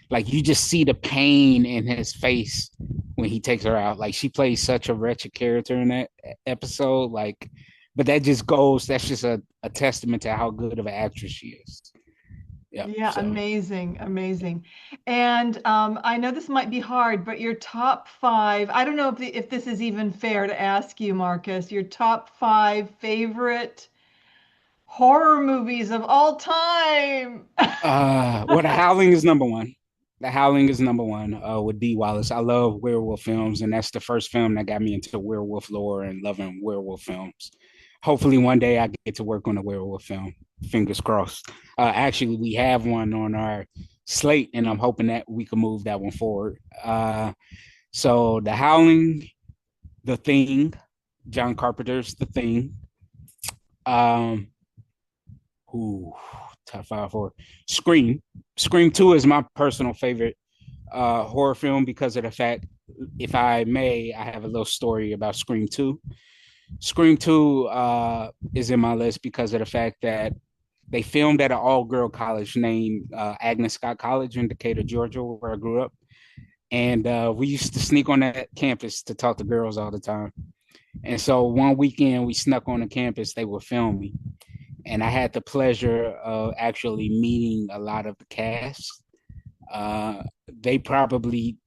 like you just see the pain in his face when he takes her out. Like she plays such a wretched character in that episode. Like, but that's just a testament to how good of an actress she is. Yeah. Yeah, So amazing, amazing. And I know this might be hard, but your top five, I don't know if this is even fair to ask you, Marcus, your top five favorite horror movies of all time. well, The Howling is number one. The Howling is number one with Dee Wallace. I love werewolf films, and that's the first film that got me into werewolf lore and loving werewolf films. Hopefully, one day I get to work on a werewolf film. Fingers crossed. Actually, we have one on our slate, and I'm hoping that we can move that one forward. So, The Howling, The Thing, John Carpenter's The Thing. Um, Ooh, top five horror. Scream. Scream 2 is my personal favorite horror film because of the fact, if I may, I have a little story about Scream 2. Scream 2 is in my list because of the fact that they filmed at an all-girl college named Agnes Scott College in Decatur, Georgia, where I grew up. And we used to sneak on that campus to talk to girls all the time. And so one weekend we snuck on the campus, they were filming, and I had the pleasure of actually meeting a lot of the cast. They probably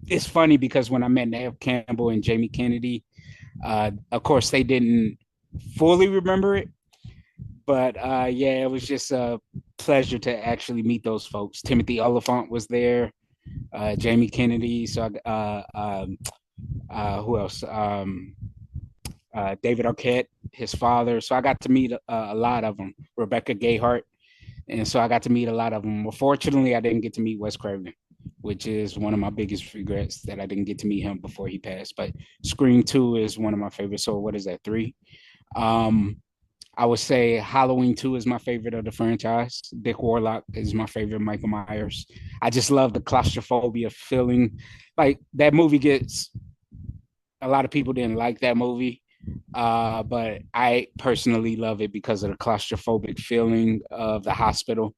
it's funny because when I met Neve Campbell and Jamie Kennedy, of course they didn't fully remember it, but yeah, it was just a pleasure to actually meet those folks. Timothy Oliphant was there, Jamie Kennedy. So who else? David Arquette, his father. So I got to meet a lot of them. Rebecca Gayhart, and so I got to meet a lot of them. Unfortunately, I didn't get to meet Wes Craven, which is one of my biggest regrets that I didn't get to meet him before he passed. But Scream 2 is one of my favorites. So what is that, three? Um, I would say Halloween 2 is my favorite of the franchise. Dick Warlock is my favorite Michael Myers. I just love the claustrophobia feeling. Like that movie gets a lot of people didn't like that movie, But I personally love it because of the claustrophobic feeling of the hospital.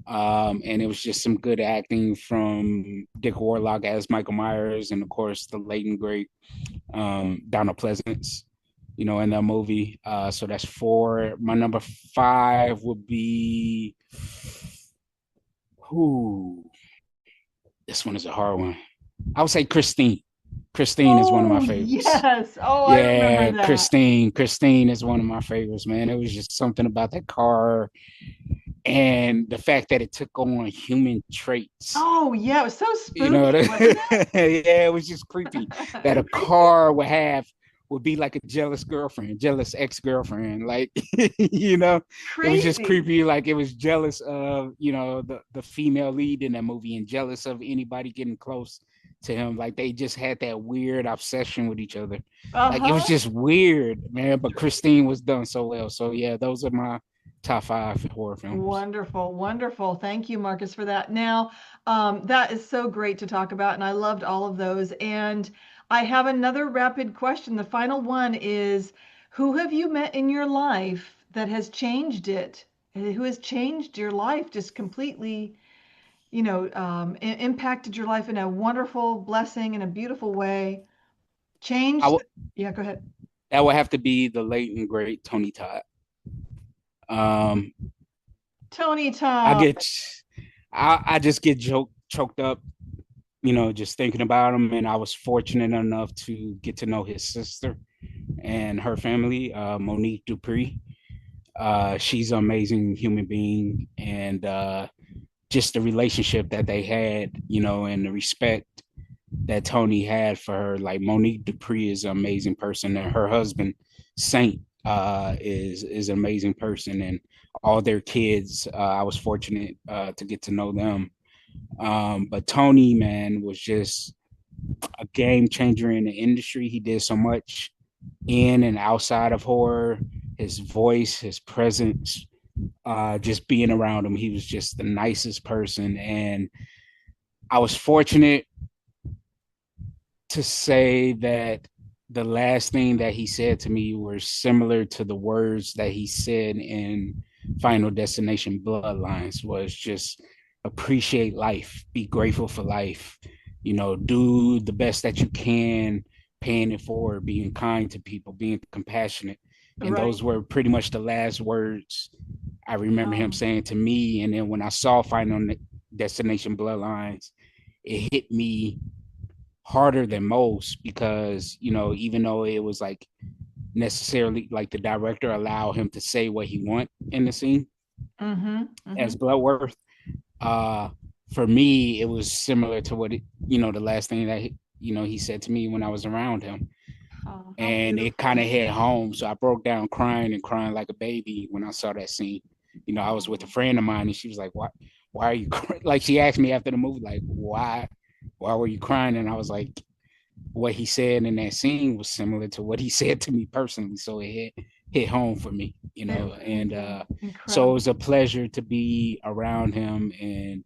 And it was just some good acting from Dick Warlock as Michael Myers, and of course the late and great Donald Pleasance, in that movie. So that's four. My number five would be, who? This one is a hard one. I would say Christine. Christine is one of my Oh, favorites. yes. Oh, I remember Yeah, that. Christine is one of my favorites, man. It was just something about that car and the fact that it took on human traits. Oh, yeah. It was so You know, spooky, wasn't yeah, it was just creepy that a it? Creepy. car would be like a jealous girlfriend, jealous ex-girlfriend. Like, it was just Crazy. creepy. Like it was jealous of, the female lead in that movie and jealous of anybody getting close to him. Like they just had that weird obsession with each other. Like it was Uh-huh. just weird, man. But Christine was done so well. So yeah, those are my top five horror films. Wonderful, wonderful. Thank you, Marcus, for that. Now, that is so great to talk about, and I loved all of those. And I have another rapid question. The final one is, who have you met in your life that has changed it? Who has changed your life just completely, impacted your life in a wonderful blessing in a beautiful way? I Changed. would Yeah, go ahead. That would have to be the late and great Tony Todd. Um, Tony I Todd. get, I just get choked up, just thinking about him. And I was fortunate enough to get to know his sister and her family, Monique Dupree. She's an amazing human being, and just the relationship that they had, and the respect that Tony had for her. Like Monique Dupree is an amazing person, and her husband Saint is an amazing person, and all their kids. I was fortunate to get to know them. But Tony, man, was just a game changer in the industry. He did so much in and outside of horror. His voice, his presence, just being around him, he was just the nicest person. And I was fortunate to say that the last thing that he said to me were similar to the words that he said in Final Destination Bloodlines, was just appreciate life, be grateful for life, do the best that you can, paying it forward, being kind to people, being compassionate. And Right. those were pretty much the last words I remember him Oh, saying to me. And then when I saw Final Destination Bloodlines, it hit me harder than most because even though it was like necessarily like the director allow him to say what he want in the scene mm-hmm, mm-hmm. as Bloodworth, uh for me it was similar to what the last thing that he said to me when I was around him, Oh, how and it kind beautiful. of hit home. So I broke down crying and crying like a baby when I saw that scene. I was with a Oh, friend of mine and she was like, why are you crying? Like she asked me after the movie, like, why were you crying? And I was like, what he said in that scene was similar to what he said to me personally. So it hit home for me, it really and did. so it Incredible. was a pleasure to be around him and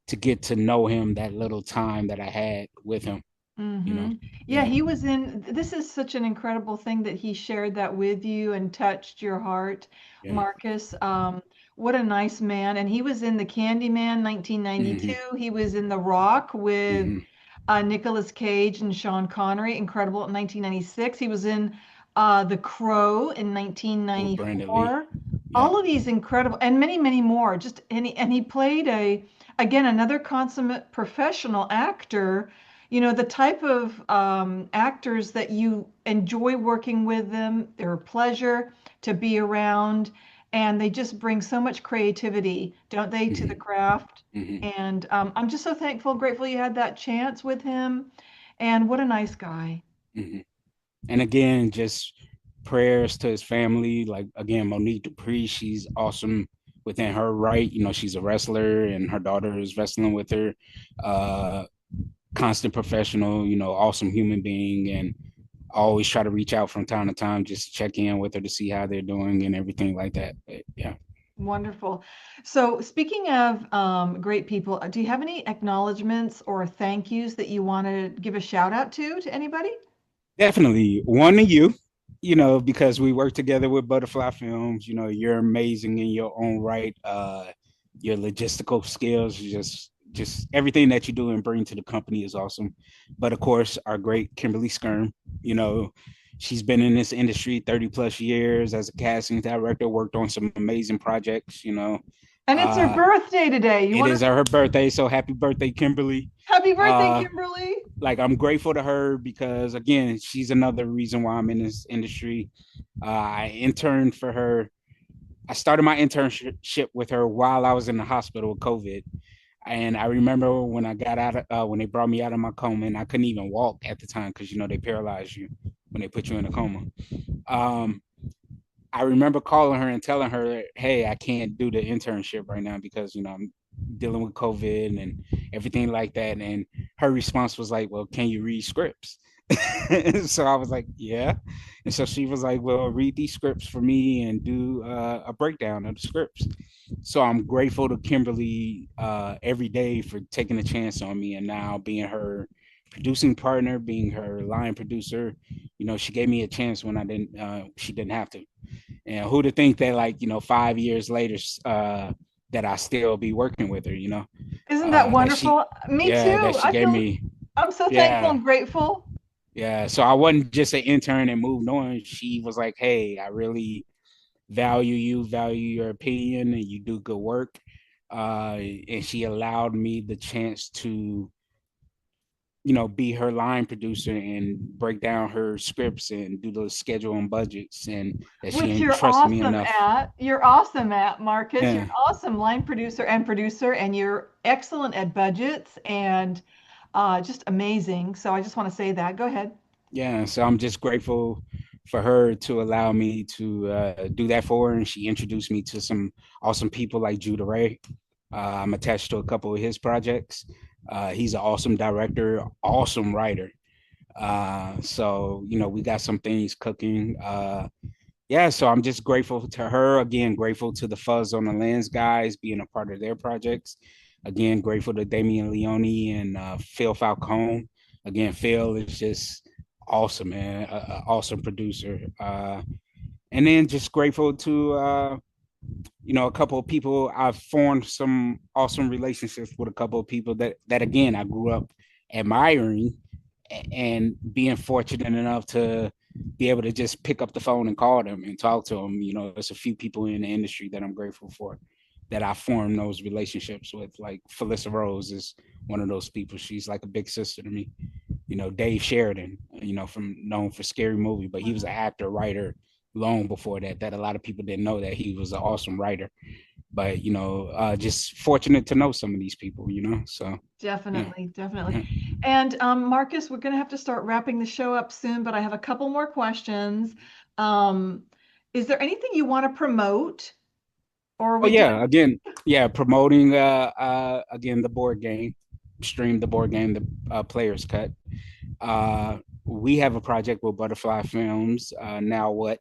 to get to know him that little time that I had with him, you know. Hmm. Yeah, Yeah, he was in. This is such an incredible thing that he shared that with you and touched your heart, yeah. Marcus. What a nice man. And he was in The Candyman, Hmm. 1992. He was in The Rock with Hmm. Nicolas Cage and Sean Connery. Incredible. In 1996, he was in The Crow in With Brandon Lee. 1994. Yeah. All of these incredible, and many, many more. Just and he played again another consummate professional actor. The type of actors that you enjoy working with them. They're a pleasure to be around, and they just bring so much creativity, don't they, to the Hmm. craft. Hmm. And I'm just so thankful and grateful you had that chance with him. And what a nice guy. Hmm. And again, just prayers to his family. Like again, Monique Dupree, she's awesome within her right. She's a wrestler, and her daughter is wrestling with her. Uh, Constant professional, awesome human being, and I always try to reach out from time to time just to check in with her to see how they're doing and everything like that. But yeah. Wonderful. So, speaking of great people, do you have any acknowledgments or thank yous that you want to give a shout out to anybody? Definitely one of you. because we work together with Butterfly Films, you're amazing in your own right. Your logistical skills, just everything that you do and bring to the company is awesome. But of course, our great Kimberly Skirm, you know, she's been in this industry 30 plus years as a casting director, worked on some amazing projects, And it's her Uh, birthday today. You it want is to her birthday, so happy birthday, Kimberly. happy birthday, Uh, Kimberly? like I'm grateful to her because again, she's another reason why I'm in this industry. I interned for her. I started my internship with her while I was in the hospital with COVID. And I remember when I got out of, when they brought me out of my coma, and I couldn't even walk at the time because they paralyze you when they put you in a coma. Um, I remember calling her and telling her, "Hey, I can't do the internship right now because I'm dealing with COVID and everything like that." And her response was like, "Well, can you read scripts?" So I was like, "Yeah." And so she was like, "Well, read these scripts for me and do a breakdown of the scripts." So I'm grateful to Kimberly every day for taking a chance on me and now being her producing partner, being her line producer. She gave me a chance when I didn't. She didn't have to. And who to think that, like, 5 years later, that I still be working with her, Isn't that that she, wonderful? Me yeah, that too. she gave me, I'm so thankful yeah, and grateful. yeah. So I wasn't just an intern and moved on. She was like, hey, I really value you, value your opinion, and you do good work. And she allowed me the chance to be her line producer and break down her scripts and do the schedule and budgets, and that she Which you're entrusted me awesome enough. at. You're awesome at, Marcus. You're Yeah. an awesome line producer, and you're excellent at budgets and just amazing. So I just want to say that. Go ahead. Yeah, so I'm just grateful for her to allow me to do that for her, and she introduced me to some awesome people like Judah Ray. I'm attached to a couple of his projects. He's an awesome director, awesome writer. So we got some things cooking. Yeah, so I'm just grateful to her. Again, grateful to the Fuzz on the Lens guys being a part of their projects. Again, grateful to Damian Leone and Phil Falcone. Again, Phil is just awesome, man. Awesome producer. And then just grateful to a couple of people. I've formed some awesome relationships with a couple of people that again I grew up admiring and being fortunate enough to be able to just pick up the phone and call them and talk to them. There's a few people in the industry that I'm grateful for that I formed those relationships with. Like Felissa Rose is one of those people. She's like a big sister to me. Dave Sheridan, from known for Scary Movie, but he was an actor, writer long before that a lot of people didn't know that he was an awesome writer. But just fortunate to know some of these people, so yeah. Definitely, definitely. And Marcus, we're going to have to start wrapping the show up soon, but I have a couple more questions. Um, is there anything you want to promote, or are Oh we good? yeah, again, yeah, promoting again the board game, stream the board game, the players cut. We have a project with Butterfly Films. Now what?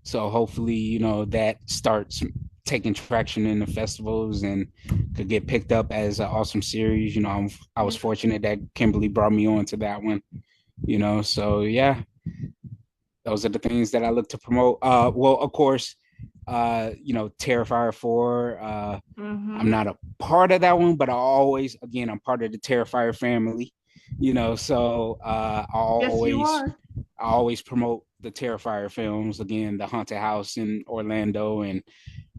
So hopefully, that starts taking traction in the festivals and could get picked up as an awesome series. I was fortunate that Kimberly brought me on to that one. So yeah, those are the things that I look to promote. Well, of course, Terrifier 4. I'm Mm-hmm. not a part of that one, but again, I'm part of the Terrifier family, so Yes, you are. I always promote the Terrifier films. Again, the Haunted House in Orlando, and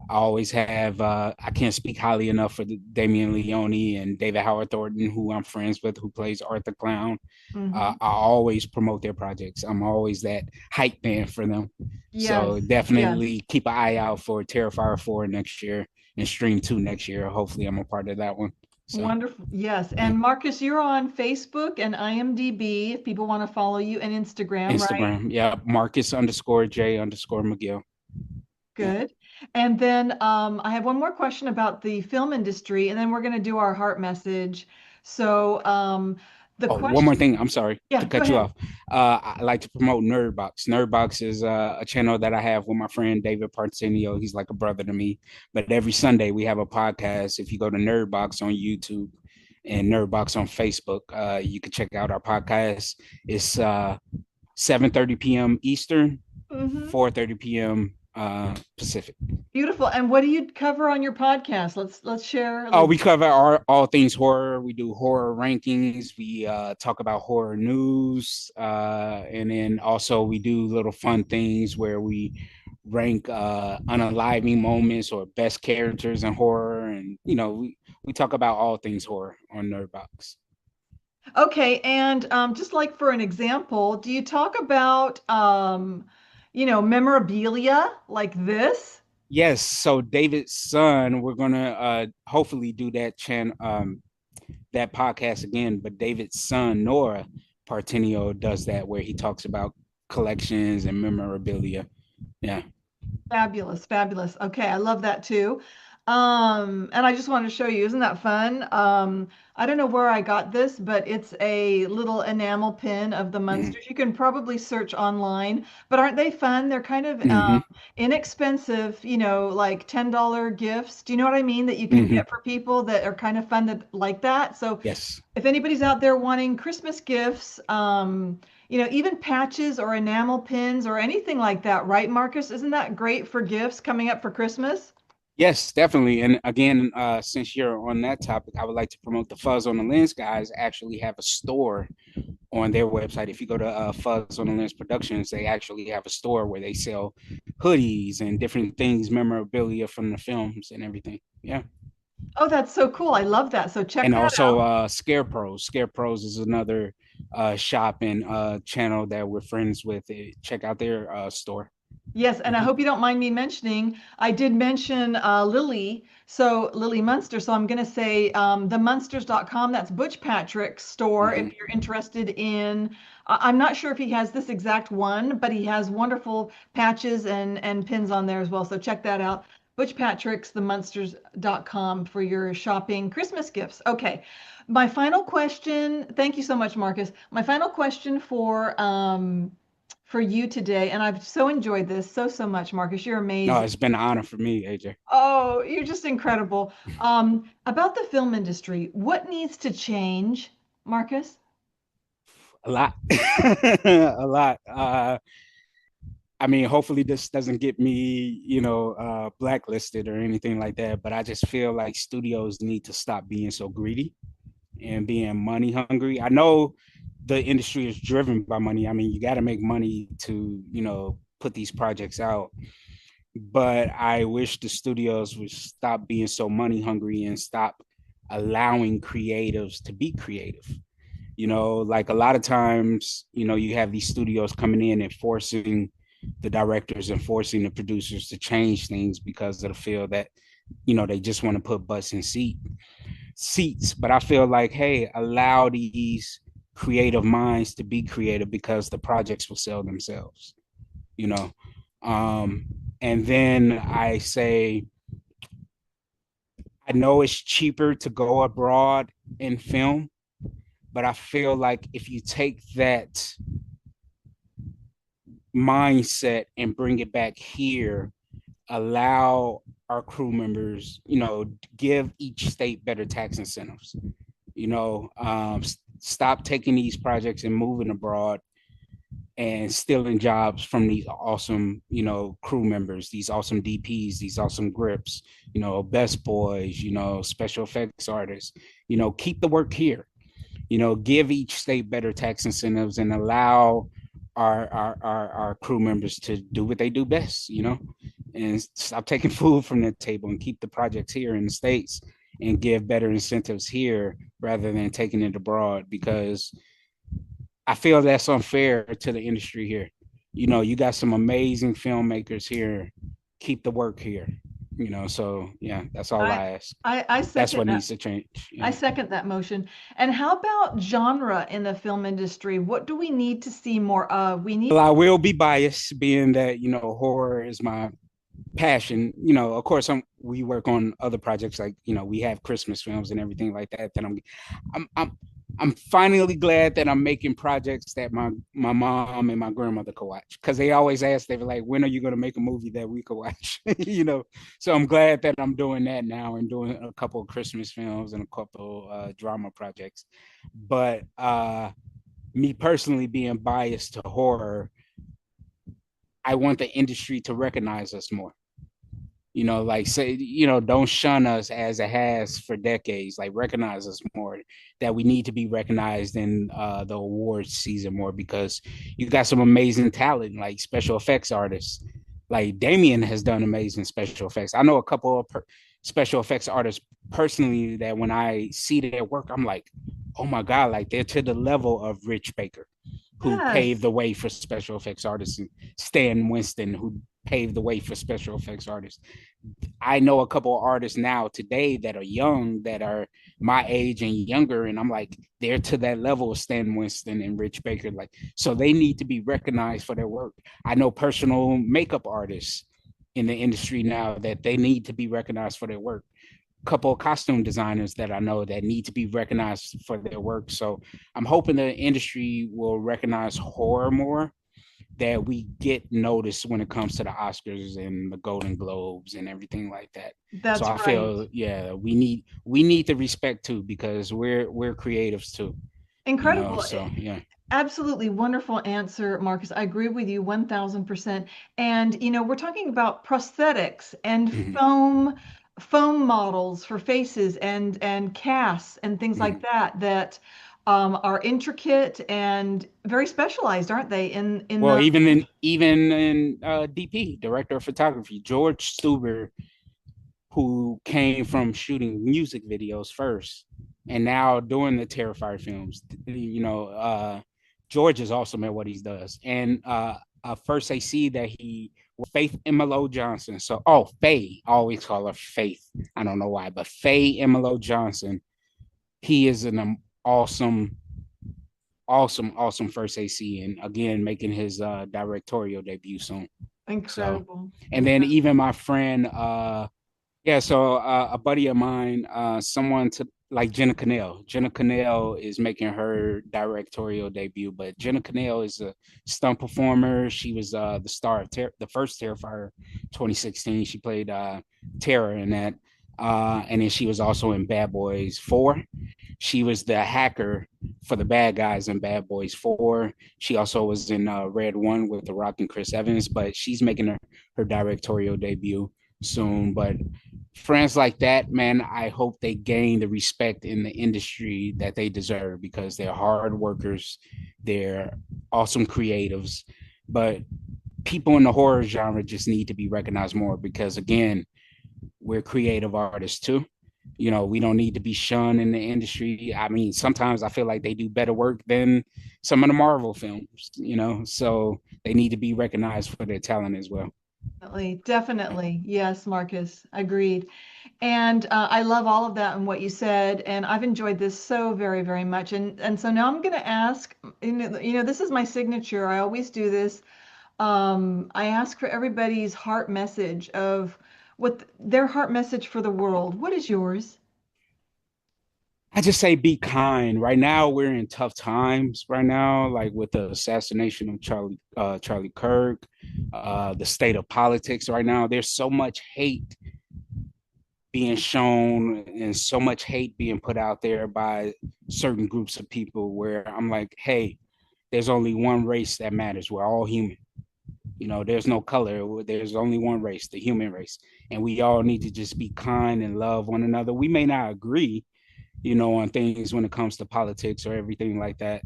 I always have. I can't speak highly enough for the Damian Leone and David Howard Thornton, who I'm friends with, who plays Arthur Clown. Mm-hmm. I always promote their projects. I'm always that hype man for them. Yes, So yes. definitely keep an eye out for Terrifier 4 next year and Stream 2 next year. Hopefully, I'm a part of that one. So, Wonderful. Yes. yeah. And Marcus, you're on Facebook and IMDb if people want to follow you, and Instagram, right? Instagram, yeah, Marcus_J_McGill. Yeah. Good. And then I have one more question about the film industry, and then we're going to do our heart message. So the Oh, one more question, thing. I'm sorry to yeah, go cut you ahead. off. I like to promote Nerdbox. Nerdbox is a channel that I have with my friend David Partenio. He's like a brother to me. But every Sunday we have a podcast. If you go to Nerdbox on YouTube and Nerdbox on Facebook, you can check out our podcast. It's 7:30 p.m. Eastern, Hmm. 4:30 p.m. Pacific. Beautiful. And what do you cover on your podcast? Let's share a Oh, little we bit. cover all things horror. We do horror rankings. We talk about horror news, and then also we do little fun things where we rank unaliving moments or best characters in horror, and we talk about all things horror on Nerdbox. Okay, and just like for an example, do you talk about memorabilia like this? Yes, so David's son, we're gonna hopefully do that podcast again, but David's son, Nora Partenio, does that where he talks about collections and memorabilia. Yeah. Fabulous, fabulous. Okay, I love that too. And I just wanted to show you, isn't that fun? I don't know where I got this, but it's a little enamel pin of the Mm-hmm. Munsters. You can probably search online, but aren't they fun? They're kind of Mm-hmm. inexpensive, like $10 gifts. Do you know what I mean? That you can Mm-hmm. get for people that are kind of fun that like that. So Yes. if anybody's out there wanting Christmas gifts, even patches or enamel pins or anything like that, right, Marcus? Isn't that great for gifts coming up for Christmas? Yes, definitely. And again, since you're on that topic, I would like to promote the Fuzz on the Lens guys actually have a store on their website. If you go to Fuzz on the Lens Productions, they actually have a store where they sell hoodies and different things, memorabilia from the films and everything. Yeah. Oh, that's so cool. I love that. So check And that also out. Scarecrows. Scarecrows is another shop and channel that we're friends with. Check out their store. Yes, and I Mhm. hope you don't mind me mentioning, I did mention Lily, so Lily Munster. So I'm going to say themunsters.com. That's Butch Patrick's store if Mhm. you're interested in. I'm not sure if he has this exact one, but he has wonderful patches and pins on there as well. So check that out. Butch Patrick's themunsters.com for your shopping Christmas gifts. Okay. My final question, thank you so much, Marcus. My final question for you today. And I've so enjoyed this so much, Marcus. You're No, amazing. it's been an honor for me, AJ. Oh, you're just incredible. About the film industry, what needs to change, Marcus? A lot. A lot. I mean, hopefully this doesn't get me, blacklisted or anything like that. But I just feel like studios need to stop being so greedy and being money hungry. I know the industry is driven by money. I mean, you got to make money to, put these projects out. But I wish the studios would stop being so money hungry and stop allowing creatives to be creative. Like a lot of times, you have these studios coming in and forcing the directors and forcing the producers to change things because of the feel that, they just want to put butts in seats. But I feel like, hey, allow these creative minds to be creative because the projects will sell themselves, you know. Um, and then I say, I know it's cheaper to go abroad in film, but I feel like if you take that mindset and bring it back here, allow our crew members, give each state better tax incentives, stop taking these projects and moving abroad and stealing jobs from these awesome, crew members, these awesome DPs, these awesome grips, best boys, special effects artists, keep the work here, give each state better tax incentives and allow our crew members to do what they do best, and stop taking food from the table and keep the projects here in the States and give better incentives here rather than taking it abroad because I feel that's unfair to the industry here. You got some amazing filmmakers here. Keep the work here. So yeah, that's all I I ask. I That's second what that. needs to change. I Yeah. second that motion. And how about genre in the film industry? What do we need to see more of? We need Well, I will be biased, being that horror is my passion. Of course, we work on other projects like we have Christmas films and everything like that. That I'm, I'm, I'm finally glad that I'm making projects that my mom and my grandmother could watch because they always ask, they were like, when are you going to make a movie that we could watch? So I'm glad that I'm doing that now and doing a couple of Christmas films and a couple drama projects. But me personally being biased to horror, I want the industry to recognize us more. Like say, don't shun us as it has for decades. Like recognize us more. That we need to be recognized in the awards season more because you got some amazing talent, like special effects artists. Like Damien has done amazing special effects. I know a couple of special effects artists personally that when I see their work, I'm like, oh my god, like they're to the level of Rich Baker, who paved Yes. the way for special effects artists, and Stan Winston, who paved the way for special effects artists. I know a couple of artists now today that are young, that are my age and younger, and I'm like, they're to that level of Stan Winston and Rich Baker. Like, so they need to be recognized for their work. I know personal makeup artists in the industry now that they need to be recognized for their work. A couple of costume designers that I know that need to be recognized for their work. So I'm hoping the industry will recognize horror more, that we get noticed when it comes to the Oscars and the Golden Globes and everything like that. So That's I right. feel, yeah, we need the respect too because we're creatives too, Incredible. So yeah. Absolutely wonderful answer, Marcus. I agree with you 1000%. And we're talking about prosthetics and Mm-hmm. foam models for faces and casts and things like Mm-hmm. that are intricate and very specialized, aren't they? In Well, the even in DP, director of photography, George Stuber, who came from shooting music videos first and now doing the Terrifier films. George is awesome at what he does. And first I see that he Faith Emilo Johnson. So Faye, I always call her Faith. I don't know why, but Faye Emilo Johnson. He is an awesome, awesome first AC, and again making his directorial debut soon. So, incredible, and then incredible. even my friend yeah, so a buddy of mine, someone to like Jenna Cannell. Jenna Cannell is making her directorial debut, but Jenna Cannell is a stunt performer. She was the star of the first Terrifier 2016. She played Terror in that. And then she was also in Bad Boys 4. She was the hacker for the bad guys in Bad Boys 4. She also was in Red 1 with The Rock and Chris Evans, but she's making her directorial debut soon. But friends like that, man, I hope they gain the respect in the industry that they deserve because they're hard workers, they're awesome creatives, but people in the horror genre just need to be recognized more because again, we're creative artists too. We don't need to be shunned in the industry. I mean, sometimes I feel like they do better work than some of the Marvel films, so they need to be recognized for their talent as well. Definitely, definitely. Yes, Marcus, agreed. And I love all of that and what you said. And I've enjoyed this so very, very much. And so now I'm going to ask, this is my signature. I always do this. I ask for everybody's heart message of what their heart message for the world. What is yours? I just say be kind. Right now, we're in tough times. Right now, like with the assassination of Charlie Kirk, the state of politics. Right now, there's so much hate being shown and so much hate being put out there by certain groups of people. Where I'm like, hey, there's only one race that matters. We're all human. There's no color. There's only one race, the human race, and we all need to just be kind and love one another. We may not agree, on things when it comes to politics or everything like that.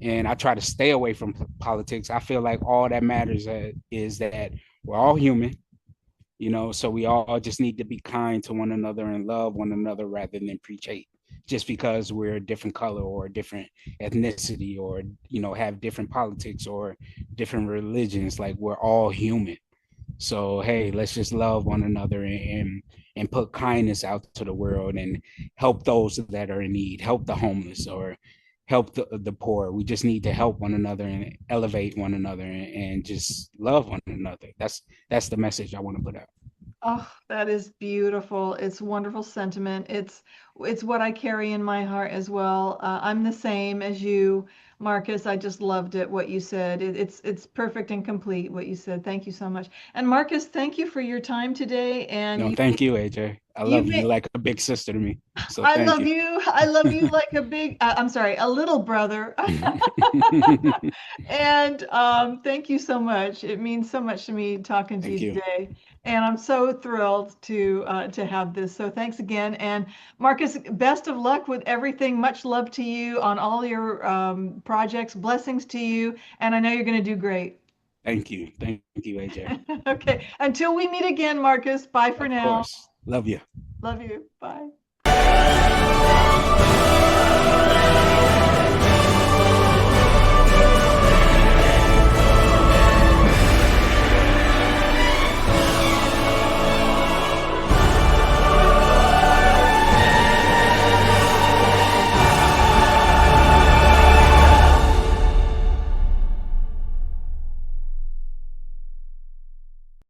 And I try to stay away from politics. I feel like all that matters is that we're all human, so we all just need to be kind to one another and love one another rather than preach hate just because we're a different color or a different ethnicity or, have different politics or different religions. Like we're all human. So hey, let's just love one another and put kindness out to the world and help those that are in need, help the homeless or help the poor. We just need to help one another and elevate one another and just love one another. That's the message I want to put out. Oh, that is beautiful. It's wonderful sentiment. It's what I carry in my heart as well. I'm the same as you, Marcus. I just loved it what you said. It's perfect and complete what you said. Thank you so much. And Marcus, thank you for your time today. And No, thank you, AJ. I You love you may, like a big sister to me. So I thank love you. you. I love you like a big, I'm sorry, a little brother. And thank you so much. It means so much to me talking to you Thank you. today. And I'm so thrilled to have this. So thanks again. And Marcus, best of luck with everything. Much love to you on all your projects. Blessings to you. And I know you're going to do great. Thank you. Thank you, AJ. Okay. Until we meet again, Marcus, bye for Of now. course. Love you. Love you. Bye.